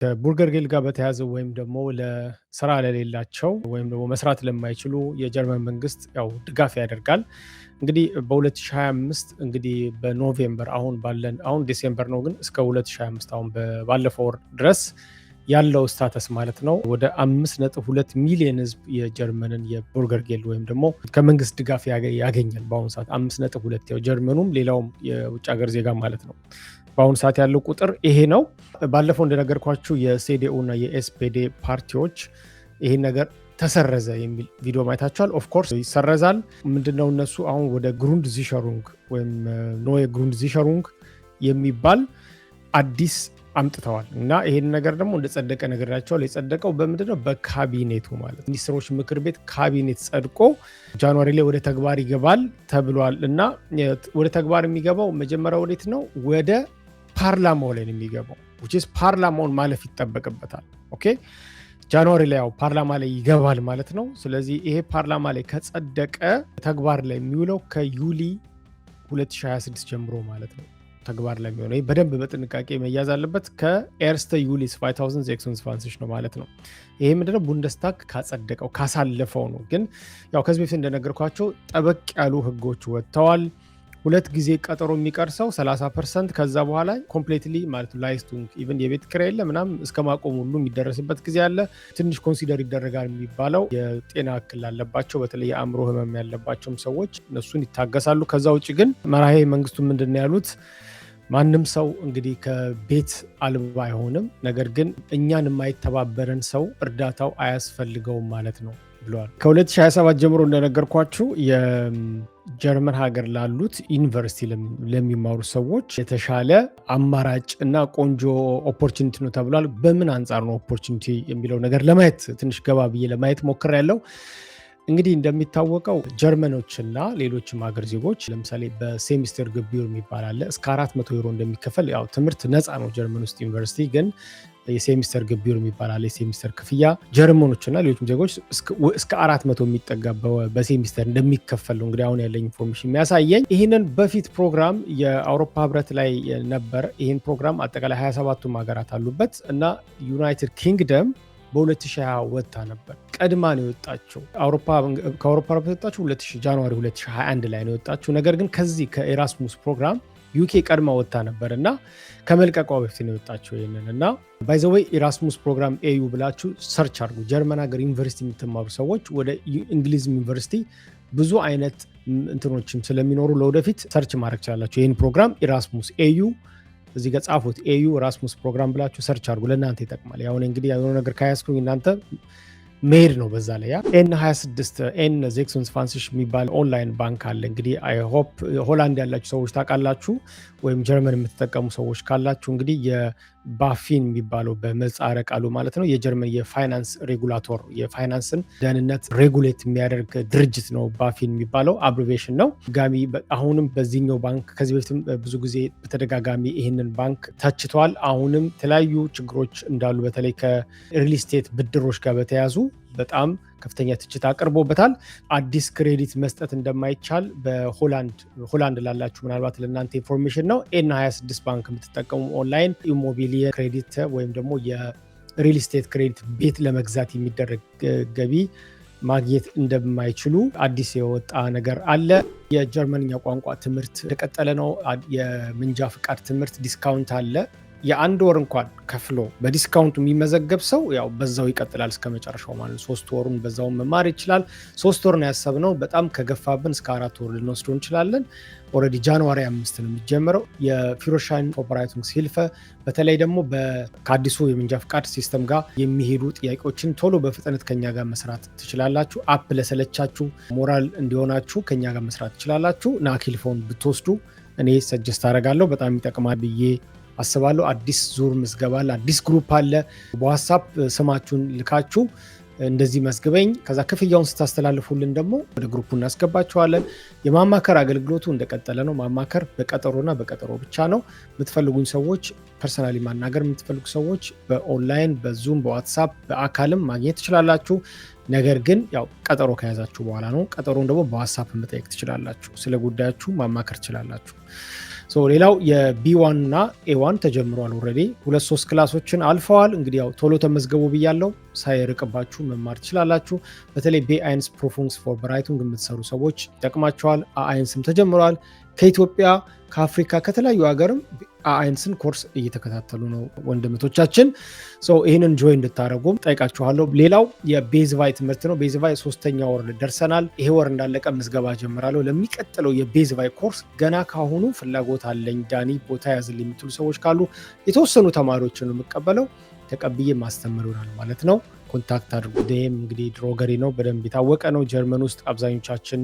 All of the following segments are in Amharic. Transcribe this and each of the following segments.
ከቡርገር ጌል ጋር በተያያዘ ወይም ደግሞ ለስራ ለሌላቸው ወይም ደግሞ መስራት ለማይችሉ የጀርመን መንግስት ያው ድጋፍ ያደርጋል። እንግዲህ በ2025 እንግዲህ በኖቬምበር አሁን ዲሴምበር ነው፣ ግን እስከ 2025 አሁን ባለፈው ወር ድረስ ያለው ስታተስ ማለት ነው ወደ 5.2 ሚሊዮን ህዝብ የጀርመንን የቡርገር ጌል ወይም ደግሞ ከመንግስት ድጋፍ ያገኛል። በአሁኑ ሰዓት 5.2 ያው ጀርመኑም ሌላውም የውጭ ሀገር ዜጋ ማለት ነው። በአሁኑ ሰዓት ያለው ቁጥር ይሄ ነው። ባለፈው እንደነገርኳችሁ የሲዲኡ እና የኤስፔዴ ፓርቲዎች ይሄን ነገር ተሰረዘ የሚል ቪዲዮ ማየታችኋል። ኦፍኮርስ ይሰረዛል። ምንድነው እነሱ አሁን ወደ ግሩንድ ዚሸሩንግ ወይም ኖየ ግሩንድ ዚሸሩንግ የሚባል አዲስ አምጥተዋል እና ይሄን ነገር ደግሞ እንደጸደቀ ነገራቸዋል። የጸደቀው በምንድነው? በካቢኔቱ ማለት ሚኒስትሮች ምክር ቤት ካቢኔት ጸድቆ ጃንዋሪ ላይ ወደ ተግባር ይገባል ተብሏል። እና ወደ ተግባር የሚገባው መጀመሪያ ወዴት ነው? ወደ ፓርላማው ላይ ነው የሚገባው። ፓርላማውን ማለፍ ይጠበቅበታል። ኦኬ ጃንዋሪ ላይ ያው ፓርላማ ላይ ይገባል ማለት ነው። ስለዚህ ይሄ ፓርላማ ላይ ከጸደቀ ተግባር ላይ የሚውለው ከዩሊ 2026 ጀምሮ ማለት ነው ተግባር ላይ የሚሆነው። ይህ በደንብ በጥንቃቄ መያዝ አለበት። ከኤርስተ ዩሊስ 2026 ነው ማለት ነው። ይሄ ምንድነው? ቡንደስታግ ካጸደቀው ካሳለፈው ነው። ግን ያው ከዚህ በፊት እንደነገርኳቸው ጠበቅ ያሉ ህጎች ወጥተዋል። 2 ጊዜ ቀጠሮ የሚቀርሰው 30%፣ ከዛ በኋላ ኮምፕሌትሊ ማለት ነው ላይስቱንግ ኢቭን የቤት ኪራይ የለ ምናምን እስከ ማቆም ሁሉ የሚደረስበት ጊዜ አለ። ትንሽ ኮንሲደር ይደረጋል የሚባለው የጤና እክል አለባቸው፣ በተለይ የአእምሮ ህመም ያለባቸውም ሰዎች እነሱን ይታገሳሉ። ከዛ ውጭ ግን መራሄ መንግስቱ ምንድን ነው ያሉት? ማንም ሰው እንግዲህ ከቤት አልባ አይሆንም፣ ነገር ግን እኛን የማይተባበረን ሰው እርዳታው አያስፈልገውም ማለት ነው ብለዋል። ከ2027 ጀምሮ እንደነገርኳችሁ የጀርመን ሀገር ላሉት ዩኒቨርሲቲ ለሚማሩ ሰዎች የተሻለ አማራጭ እና ቆንጆ ኦፖርቹኒቲ ነው ተብሏል። በምን አንጻር ነው ኦፖርቹኒቲ የሚለው ነገር ለማየት ትንሽ ገባ ብዬ ለማየት ሞክሬያለሁ። እንግዲህ እንደሚታወቀው ጀርመኖችና ሌሎችም ሀገር ዜጎች ለምሳሌ በሴሚስተር ግቢው የሚባል አለ። እስከ 400 ዩሮ እንደሚከፈል ያው ትምህርት ነፃ ነው ጀርመን ውስጥ ዩኒቨርሲቲ፣ ግን የሴሚስተር ግቢው የሚባል አለ። የሴሚስተር ክፍያ ጀርመኖችና ሌሎችም ዜጎች እስከ 400 የሚጠጋ በሴሚስተር እንደሚከፈል ነው እንግዲህ አሁን ያለኝ ኢንፎርሜሽን የሚያሳየኝ። ይህንን በፊት ፕሮግራም የአውሮፓ ህብረት ላይ ነበር። ይህን ፕሮግራም አጠቃላይ 27ቱም ሀገራት አሉበት እና ዩናይትድ ኪንግደም በ2020 ወጣ ነበር። ቀድማ ነው የወጣችው። ከአውሮፓ ህብረት የወጣችው ጃንዋሪ 2021 ላይ ነው የወጣችው። ነገር ግን ከዚህ ከኤራስሙስ ፕሮግራም ዩኬ ቀድማ ወጣ ነበር እና ከመልቀቋ በፊት ነው የወጣችው። ይሄንን እና ባይ ዘ ዌይ ኤራስሙስ ፕሮግራም ኤዩ ብላችሁ ሰርች አድርጉ። ጀርመን ሀገር ዩኒቨርሲቲ የምትማሩ ሰዎች ወደ እንግሊዝ ዩኒቨርሲቲ ብዙ አይነት እንትኖችም ስለሚኖሩ ለወደፊት ሰርች ማድረግ ትችላላችሁ። ይህን ፕሮግራም ኤራስሙስ ኤዩ እዚህ ጋር ጻፉት። ኤዩ ኤራስሙስ ፕሮግራም ብላችሁ ሰርች አድርጉ፣ ለእናንተ ይጠቅማል። ያው እንግዲህ የሆነ ነገር ካያስኩኝ እናንተ መሄድ ነው በዛ ላይ። ኤን26 ኤን ዜክሱንስ ፋንሲሽ የሚባል ኦንላይን ባንክ አለ። እንግዲህ አይ ሆፕ ሆላንድ ያላችሁ ሰዎች ታውቃላችሁ፣ ወይም ጀርመን የምትጠቀሙ ሰዎች ካላችሁ እንግዲህ የባፊን የሚባለው በምህጻረ ቃሉ ማለት ነው የጀርመን የፋይናንስ ሬጉላቶር የፋይናንስን ደህንነት ሬጉሌት የሚያደርግ ድርጅት ነው። ባፊን የሚባለው አብሪቬሽን ነው። ጋሚ አሁንም በዚህኛው ባንክ ከዚህ በፊትም ብዙ ጊዜ በተደጋጋሚ ይህንን ባንክ ተችቷል። አሁንም የተለያዩ ችግሮች እንዳሉ በተለይ ከሪል ስቴት ብድሮች ጋር በተያዙ በጣም ከፍተኛ ትችት አቅርቦበታል። አዲስ ክሬዲት መስጠት እንደማይቻል በሆላንድ ላላችሁ ምናልባት ለእናንተ ኢንፎርሜሽን ነው። ኤን26 ባንክ የምትጠቀሙ ኦንላይን ኢሞቢሊየር ክሬዲት ወይም ደግሞ የሪል ስቴት ክሬዲት ቤት ለመግዛት የሚደረግ ገቢ ማግኘት እንደማይችሉ አዲስ የወጣ ነገር አለ። የጀርመንኛ ቋንቋ ትምህርት እንደቀጠለ ነው። የመንጃ ፍቃድ ትምህርት ዲስካውንት አለ። የአንድ ወር እንኳን ከፍሎ በዲስካውንቱ የሚመዘገብ ሰው ያው በዛው ይቀጥላል እስከ መጨረሻው ማለት 3 ወሩን በዛው መማር ይችላል። 3 ወር ነው ያሰብነው። በጣም ከገፋብን እስከ 4 ወር ልንወስደው እንችላለን። ኦልሬዲ ጃንዋሪ 5 ነው የሚጀምረው። የፊሮሻይን ኦፐራቲንግ ሲልፈ በተለይ ደግሞ ከአዲሱ የመንጃ ፍቃድ ሲስተም ጋር የሚሄዱ ጥያቄዎችን ቶሎ በፍጥነት ከኛ ጋር መስራት ትችላላችሁ። አፕ ለሰለቻችሁ ሞራል እንዲሆናችሁ ከኛ ጋር መስራት ትችላላችሁ። ናኪልፎን ብትወስዱ እኔ ሰጀስት አደርጋለሁ። በጣም ይጠቅማል ብዬ አስባለሁ። አዲስ ዙር ምዝገባ አለ፣ አዲስ ግሩፕ አለ። በዋትስአፕ ስማችሁን ልካችሁ እንደዚህ መስግበኝ፣ ከዛ ክፍያውን ስታስተላልፉልን ደግሞ ወደ ግሩፑ እናስገባችኋለን። የማማከር አገልግሎቱ እንደቀጠለ ነው። ማማከር በቀጠሮና በቀጠሮ ብቻ ነው። የምትፈልጉኝ ሰዎች ፐርሰናሊ ማናገር የምትፈልጉ ሰዎች በኦንላይን በዙም በዋትስአፕ በአካልም ማግኘት ትችላላችሁ። ነገር ግን ያው ቀጠሮ ከያዛችሁ በኋላ ነው። ቀጠሮን ደግሞ በዋትስአፕ መጠየቅ ትችላላችሁ። ስለ ጉዳያችሁ ማማከር ትችላላችሁ። ሌላው የቢ1 እና ኤ1 ተጀምሯል። ኦልሬዲ 2-3 ክላሶችን አልፈዋል። እንግዲህ ያው ቶሎ ተመዝገቡ ብያለው። ሳይርቅባችሁ መማር ትችላላችሁ። በተለይ ቤአይንስ ፕሮፉንክስ ፎር ብራይቱንግ የምትሰሩ ሰዎች ይጠቅማቸዋል። አአይንስም ተጀምሯል። ከኢትዮጵያ ከአፍሪካ ከተለያዩ ሀገርም አአይንስን ኮርስ እየተከታተሉ ነው ወንድምቶቻችን። ይህንን ጆይ እንድታደረጉም ጠይቃችኋለሁ። ሌላው የቤዝቫይ ትምህርት ነው። ቤዝቫይ 3ኛ ወር ደርሰናል። ይሄ ወር እንዳለቀ ምዝገባ ጀምራለሁ። ለሚቀጥለው የቤዝቫይ ኮርስ ገና ካሁኑ ፍላጎት አለኝ ዳኒ ቦታ ያዝልኝ የምትሉ ሰዎች ካሉ የተወሰኑ ተማሪዎችን ነው የምቀበለው። ተቀብዬ ማስተምር ይሆናል ማለት ነው። ኮንታክት አድርጉ። ይህም እንግዲህ ድሮገሪ ነው፣ በደንብ የታወቀ ነው። ጀርመን ውስጥ አብዛኞቻችን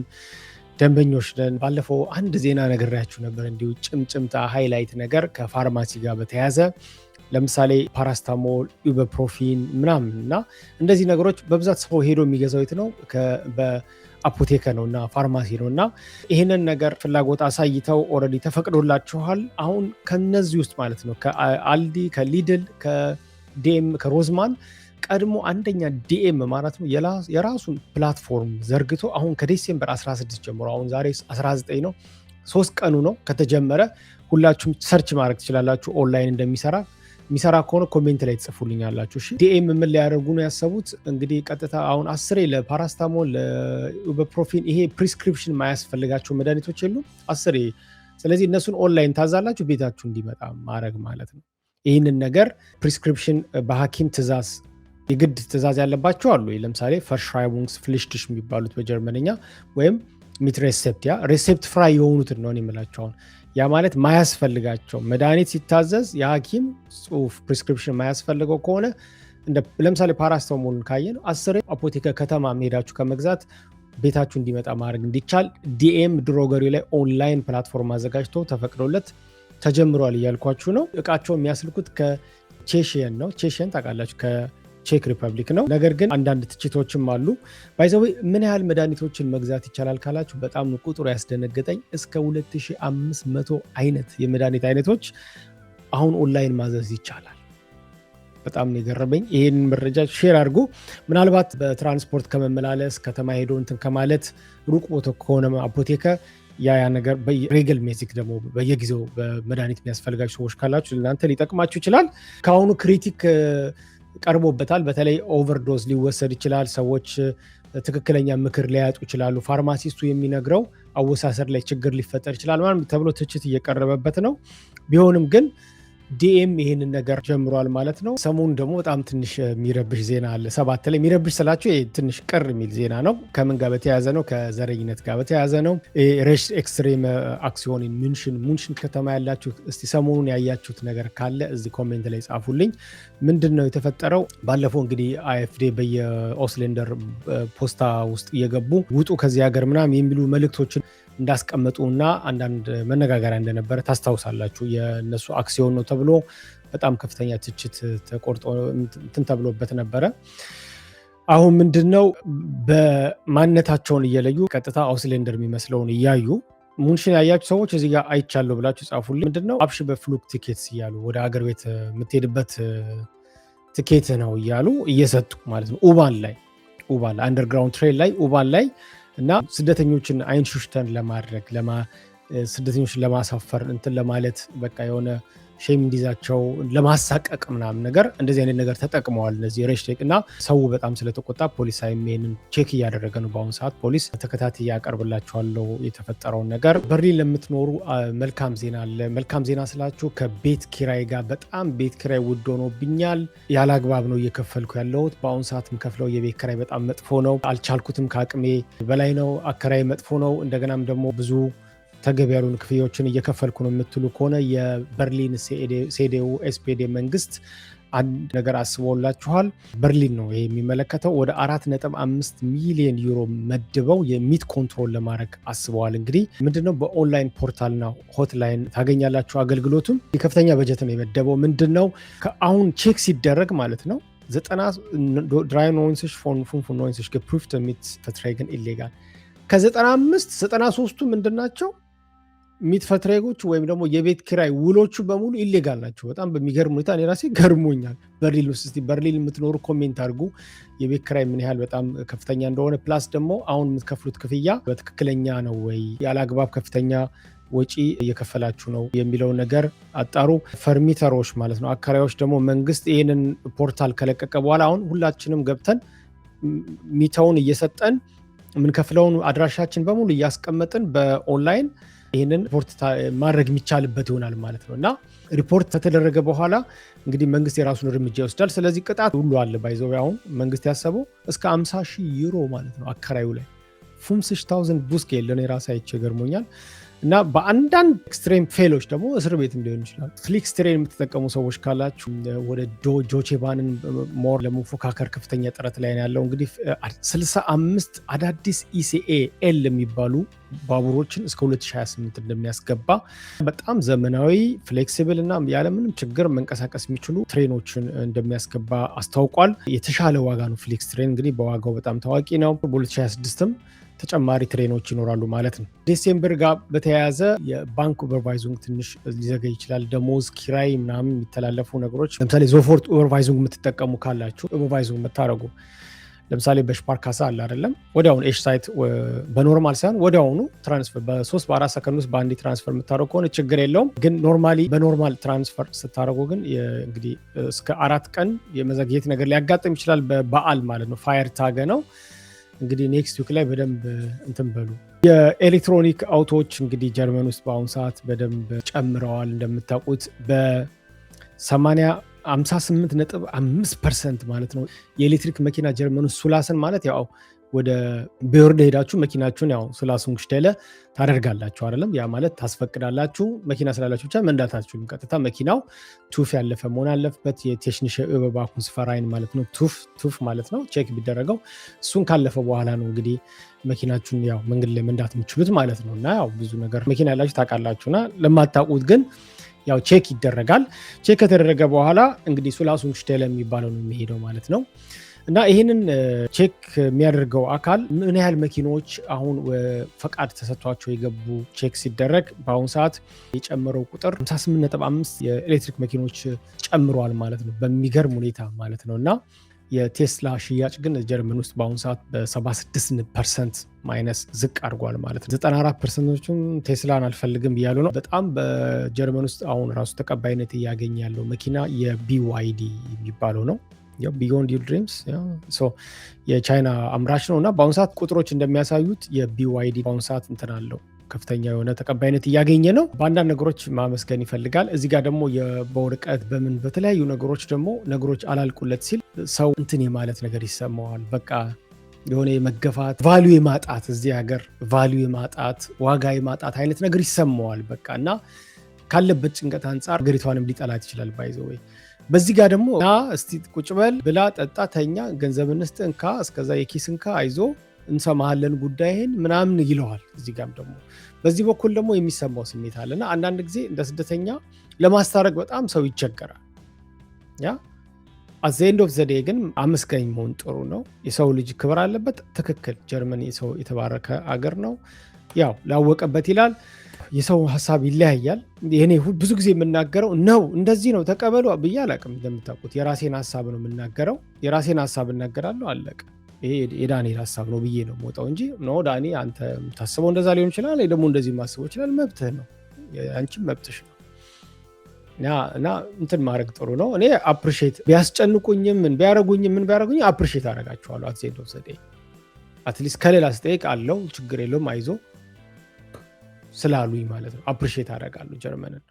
ደንበኞች ነን። ባለፈው አንድ ዜና ነግሬያችሁ ነበር፣ እንዲሁ ጭምጭምታ ሃይላይት ነገር ከፋርማሲ ጋር በተያያዘ ለምሳሌ ፓራስታሞል፣ ኢቡፕሮፊን ምናምን እና እንደዚህ ነገሮች በብዛት ሰው ሄዶ የሚገዛው የት ነው? በአፖቴከ ነው እና ፋርማሲ ነው። እና ይህንን ነገር ፍላጎት አሳይተው ኦልሬዲ ተፈቅዶላችኋል። አሁን ከነዚህ ውስጥ ማለት ነው ከአልዲ፣ ከሊድል፣ ከዲኤም፣ ከሮዝማን ቀድሞ አንደኛ ዲኤም ማለት ነው የራሱን ፕላትፎርም ዘርግቶ አሁን ከዲሴምበር 16 ጀምሮ አሁን ዛሬ 19 ነው፣ 3 ቀኑ ነው ከተጀመረ። ሁላችሁም ሰርች ማድረግ ትችላላችሁ ኦንላይን የሚሰራ ከሆነ ኮሜንት ላይ ትጽፉልኛላችሁ። እሺ ዲኤም ምን ሊያደርጉ ነው ያሰቡት? እንግዲህ ቀጥታ አሁን 10 ለፓራስታሞል ለኢቡፕሮፊን ይሄ ፕሪስክሪፕሽን ማያስፈልጋቸው መድኃኒቶች የሉም 10። ስለዚህ እነሱን ኦንላይን ታዛላችሁ ቤታችሁ እንዲመጣ ማድረግ ማለት ነው። ይህንን ነገር ፕሪስክሪፕሽን በሐኪም ትእዛዝ የግድ ትእዛዝ ያለባቸው አሉ። ለምሳሌ ፈርሽራይቡንግስ ፍሊሽትሽ የሚባሉት በጀርመንኛ ወይም ሚት ሬሴፕት ሬሴፕት ፍራይ የሆኑትን ነው የምላቸውን። ያ ማለት ማያስፈልጋቸው መድኃኒት ሲታዘዝ የሐኪም ጽሁፍ ፕሪስክሪፕሽን ማያስፈልገው ከሆነ ለምሳሌ ፓራስታሞልን ካየን 10 አፖቴከ ከተማ መሄዳችሁ ከመግዛት ቤታችሁ እንዲመጣ ማድረግ እንዲቻል ዲኤም ድሮገሪ ላይ ኦንላይን ፕላትፎርም አዘጋጅቶ ተፈቅዶለት ተጀምሯል እያልኳችሁ ነው። እቃቸው የሚያስልኩት ከቼሽየን ነው። ቼሽየን ታውቃላችሁ ቼክ ሪፐብሊክ ነው። ነገር ግን አንዳንድ ትችቶችም አሉ። ባይዘዌ ምን ያህል መድኃኒቶችን መግዛት ይቻላል ካላችሁ በጣም ቁጥሩ ያስደነገጠኝ እስከ 2500 አይነት የመድኃኒት አይነቶች አሁን ኦንላይን ማዘዝ ይቻላል። በጣም የገረመኝ። ይህን መረጃ ሼር አድርጉ። ምናልባት በትራንስፖርት ከመመላለስ ከተማ ሄዶ እንትን ከማለት ሩቅ ቦታ ከሆነ አፖቴከ ያ ነገር በሬገል ሜዚክ ደግሞ በየጊዜው በመድኃኒት የሚያስፈልጋችሁ ሰዎች ካላችሁ እናንተ ሊጠቅማችሁ ይችላል። ከአሁኑ ክሪቲክ ቀርቦበታል። በተለይ ኦቨርዶዝ ሊወሰድ ይችላል። ሰዎች ትክክለኛ ምክር ሊያጡ ይችላሉ። ፋርማሲስቱ የሚነግረው አወሳሰድ ላይ ችግር ሊፈጠር ይችላል ማለት ተብሎ ትችት እየቀረበበት ነው። ቢሆንም ግን ዲኤም ይህንን ነገር ጀምሯል ማለት ነው። ሰሞኑ ደግሞ በጣም ትንሽ የሚረብሽ ዜና አለ። 7 ላይ የሚረብሽ ስላችሁ ትንሽ ቅር የሚል ዜና ነው። ከምን ጋር በተያያዘ ነው? ከዘረኝነት ጋር በተያያዘ ነው። ሬሽ ኤክስትሪም አክሲዮን ሙንሽን ከተማ ያላችሁ እስቲ ሰሞኑን ያያችሁት ነገር ካለ እዚህ ኮሜንት ላይ ጻፉልኝ። ምንድን ነው የተፈጠረው? ባለፈው እንግዲህ አይኤፍዴ በየኦስሌንደር ፖስታ ውስጥ እየገቡ ውጡ ከዚህ ሀገር ምናምን የሚሉ መልእክቶችን እንዳስቀመጡ እና አንዳንድ መነጋገሪያ እንደነበረ ታስታውሳላችሁ። የነሱ አክሲዮን ነው ተብሎ በጣም ከፍተኛ ትችት ተቆርጦ እንትን ተብሎበት ነበረ። አሁን ምንድነው በማንነታቸውን እየለዩ ቀጥታ አውስሌንደር የሚመስለውን እያዩ ሙንሽን ያያችሁ ሰዎች እዚህ ጋር አይቻለሁ ብላችሁ ጻፉልኝ። ምንድነው አብሽ በፍሉክ ቲኬትስ እያሉ ወደ ሀገር ቤት የምትሄድበት ቲኬት ነው እያሉ እየሰጡ ማለት ነው። ኡባን አንደርግራውንድ ትሬን ላይ ኡባን ላይ እና ስደተኞችን አይንሹሽተን ለማድረግ ስደተኞችን ለማሳፈር እንትን ለማለት በቃ የሆነ ሼም እንዲዛቸው ለማሳቀቅ ምናምን ነገር እንደዚህ አይነት ነገር ተጠቅመዋል እነዚህ ሬሽቴክ እና ሰው በጣም ስለተቆጣ ፖሊስ ይሄንን ቼክ እያደረገ ነው። በአሁኑ ሰዓት ፖሊስ ተከታታይ ያቀርብላቸዋለሁ የተፈጠረውን ነገር። በርሊን ለምትኖሩ መልካም ዜና አለ። መልካም ዜና ስላችሁ ከቤት ኪራይ ጋር በጣም ቤት ኪራይ ውድ ሆኖብኛል። ያለ አግባብ ነው እየከፈልኩ ያለሁት። በአሁኑ ሰዓት የምከፍለው የቤት ኪራይ በጣም መጥፎ ነው። አልቻልኩትም፣ ከአቅሜ በላይ ነው። አከራይ መጥፎ ነው። እንደገናም ደግሞ ብዙ ተገቢ ያሉን ክፍያዎችን እየከፈልኩ ነው የምትሉ ከሆነ የበርሊን ሴዴው ኤስፔዴ መንግስት አንድ ነገር አስቦላችኋል። በርሊን ነው ይሄ የሚመለከተው። ወደ 4.5 ሚሊዮን ዩሮ መድበው የሚት ኮንትሮል ለማድረግ አስበዋል። እንግዲህ ምንድነው በኦንላይን ፖርታልና ሆትላይን ታገኛላችሁ አገልግሎቱም። ከፍተኛ በጀት ነው የመደበው። ምንድነው አሁን ቼክ ሲደረግ ማለት ነው 93 von 90 geprüfte Mietverträgen illegal ከ95 93ቱ ምንድናቸው? ሚትፈትሬጎች ወይም ደግሞ የቤት ኪራይ ውሎቹ በሙሉ ኢሌጋል ናቸው። በጣም በሚገርም ሁኔታ እኔ ራሴ ገርሞኛል። በርሊን ውስጥ እስቲ በርሊን የምትኖሩ ኮሜንት አድርጉ የቤት ኪራይ ምን ያህል በጣም ከፍተኛ እንደሆነ። ፕላስ ደግሞ አሁን የምትከፍሉት ክፍያ በትክክለኛ ነው ወይ? ያለ አግባብ ከፍተኛ ወጪ እየከፈላችሁ ነው የሚለው ነገር አጣሩ። ፈርሚተሮች ማለት ነው አከራዮች ደግሞ መንግስት ይህንን ፖርታል ከለቀቀ በኋላ አሁን ሁላችንም ገብተን ሚታውን እየሰጠን የምንከፍለውን አድራሻችን በሙሉ እያስቀመጥን በኦንላይን ይህንን ሪፖርት ማድረግ የሚቻልበት ይሆናል ማለት ነው። እና ሪፖርት ከተደረገ በኋላ እንግዲህ መንግስት የራሱን እርምጃ ይወስዳል። ስለዚህ ቅጣት ሁሉ አለ። ባይዘው አሁን መንግስት ያሰበው እስከ 50,000 ዩሮ ማለት ነው አከራዩ ላይ 50,000 ቡስክ የለን የራሳ አይቼ ገርሞኛል። እና በአንዳንድ ኤክስትሬም ፌሎች ደግሞ እስር ቤት ሊሆን ይችላል። ፍሊክስትሬን የምትጠቀሙ ሰዎች ካላችሁ ወደ ዶቼባንን ሞር ለመፎካከር ከፍተኛ ጥረት ላይ ያለው እንግዲህ 65 አዳዲስ ኢሲኤ ኤል የሚባሉ ባቡሮችን እስከ 2028 እንደሚያስገባ በጣም ዘመናዊ ፍሌክሲብል እና ያለምንም ችግር መንቀሳቀስ የሚችሉ ትሬኖችን እንደሚያስገባ አስታውቋል። የተሻለ ዋጋ ነው ፍሊክስ ትሬን እንግዲህ በዋጋው በጣም ታዋቂ ነው። በ2026ም ተጨማሪ ትሬኖች ይኖራሉ ማለት ነው። ዲሴምበር ጋር በተያያዘ የባንክ ኦቨርቫይዚንግ ትንሽ ሊዘገይ ይችላል። ደሞዝ፣ ኪራይ ምናምን የሚተላለፉ ነገሮች ለምሳሌ ዞፎርት ኦቨርቫይዚንግ የምትጠቀሙ ካላችሁ ኦቨርቫይዚንግ የምታደርጉ ለምሳሌ በስፓርካሳ አለ አይደለም ወዲያውኑ ኤሽ ሳይት በኖርማል ሳይሆን ወዲያውኑ ትራንስፈር በ3 በ4 ሰከንድ ውስጥ በአንዴ ትራንስፈር የምታደርጉ ከሆነ ችግር የለውም። ግን ኖርማሊ በኖርማል ትራንስፈር ስታደርጉ ግን እንግዲህ እስከ 4 ቀን የመዘግየት ነገር ሊያጋጥም ይችላል። በበዓል ማለት ነው። ፋየር ታገ ነው እንግዲህ ኔክስት ዊክ ላይ በደንብ እንትን በሉ። የኤሌክትሮኒክ አውቶዎች እንግዲህ ጀርመን ውስጥ በአሁኑ ሰዓት በደንብ ጨምረዋል። እንደምታውቁት በ58.5% ማለት ነው የኤሌክትሪክ መኪና ጀርመን ውስጥ ሱላስን ማለት ያው ወደ ቢወርድ ሄዳችሁ መኪናችሁን ያው ሱላስን ጉሽተለ ታደርጋላችሁ አይደለም። ያ ማለት ታስፈቅዳላችሁ። መኪና ስላላችሁ ብቻ መንዳታችሁ ቀጥታ መኪናው ቱፍ ያለፈ መሆን አለበት። የቴክኒሽ በባኩንስ ፈራይን ማለት ነው ቱፍ ማለት ነው ቼክ ቢደረገው እሱን ካለፈ በኋላ ነው እንግዲህ መኪናችሁን ያው መንገድ ላይ መንዳት የምትችሉት ማለት ነው። እና ያው ብዙ ነገር መኪና ያላችሁ ታውቃላችሁና ለማታውቁት ግን ያው ቼክ ይደረጋል። ቼክ ከተደረገ በኋላ እንግዲህ ሱላሱን ጉሽተለ የሚባለው ነው የሚሄደው ማለት ነው። እና ይህንን ቼክ የሚያደርገው አካል ምን ያህል መኪኖች አሁን ፈቃድ ተሰጥቷቸው የገቡ ቼክ ሲደረግ በአሁኑ ሰዓት የጨመረው ቁጥር 58.5 የኤሌክትሪክ መኪኖች ጨምሯል ማለት ነው በሚገርም ሁኔታ ማለት ነው። እና የቴስላ ሽያጭ ግን ጀርመን ውስጥ በአሁኑ ሰዓት በ76% ማይነስ ዝቅ አድርጓል ማለት ነው። 94%ዎቹም ቴስላን አልፈልግም እያሉ ነው። በጣም በጀርመን ውስጥ አሁን ራሱ ተቀባይነት እያገኘ ያለው መኪና የቢዋይዲ የሚባለው ነው። ቢዮንድ ዩር ድሪምስ የቻይና አምራች ነው። እና በአሁኑ ሰዓት ቁጥሮች እንደሚያሳዩት የቢዋይዲ በአሁኑ ሰዓት እንትን አለው ከፍተኛ የሆነ ተቀባይነት እያገኘ ነው። በአንዳንድ ነገሮች ማመስገን ይፈልጋል። እዚህ ጋር ደግሞ በወረቀት በምን በተለያዩ ነገሮች ደግሞ ነገሮች አላልቁለት ሲል ሰው እንትን የማለት ነገር ይሰማዋል። በቃ የሆነ የመገፋት ቫልዩ የማጣት እዚህ ሀገር ቫልዩ የማጣት ዋጋ የማጣት አይነት ነገር ይሰማዋል። በቃ እና ካለበት ጭንቀት አንጻር ሀገሪቷንም ሊጠላት ይችላል። ባይዘወይ በዚህ ጋር ደግሞ እስቲ ቁጭ በል ብላ ጠጣ ተኛ ገንዘብ እንስጥ እንካ እስከዛ የኪስ እንካ አይዞ እንሰማሃለን ጉዳይህን ምናምን ይለዋል። እዚህ ጋር ደግሞ በዚህ በኩል ደግሞ የሚሰማው ስሜት አለና አንዳንድ ጊዜ እንደ ስደተኛ ለማስታረቅ በጣም ሰው ይቸገራል። ያ at the end of the day ግን አመስጋኝ መሆን ጥሩ ነው። የሰው ልጅ ክብር አለበት። ትክክል። ጀርመን የሰው የተባረከ አገር ነው። ያው ላወቀበት ይላል። የሰው ሀሳብ ይለያያል። እኔ ብዙ ጊዜ የምናገረው ነው እንደዚህ ነው ተቀበሉ ብዬ አላቅም። እንደምታውቁት የራሴን ሀሳብ ነው የምናገረው። የራሴን ሀሳብ እናገራለሁ አለቀ። ይሄ የዳንኤል ሀሳብ ነው ብዬ ነው የምወጣው እንጂ ነው ዳኒ አንተ የምታስበው እንደዛ ሊሆን ይችላል፣ ደግሞ እንደዚህ ማስበው ይችላል። መብትህ ነው፣ አንቺም መብትሽ ነው። እና እንትን ማድረግ ጥሩ ነው። እኔ አፕሪሼት ቢያስጨንቁኝም ምን ቢያረጉኝም አፕሪሼት አደርጋቸዋለሁ። አትሴንድ ኦፍ ዘ ዴይ አትሊስት ከሌላ ስጠይቅ አለው ችግር የለውም አይዞ ስላሉኝ ማለት ነው። አፕሪሼት አደርጋለሁ ጀርመንን።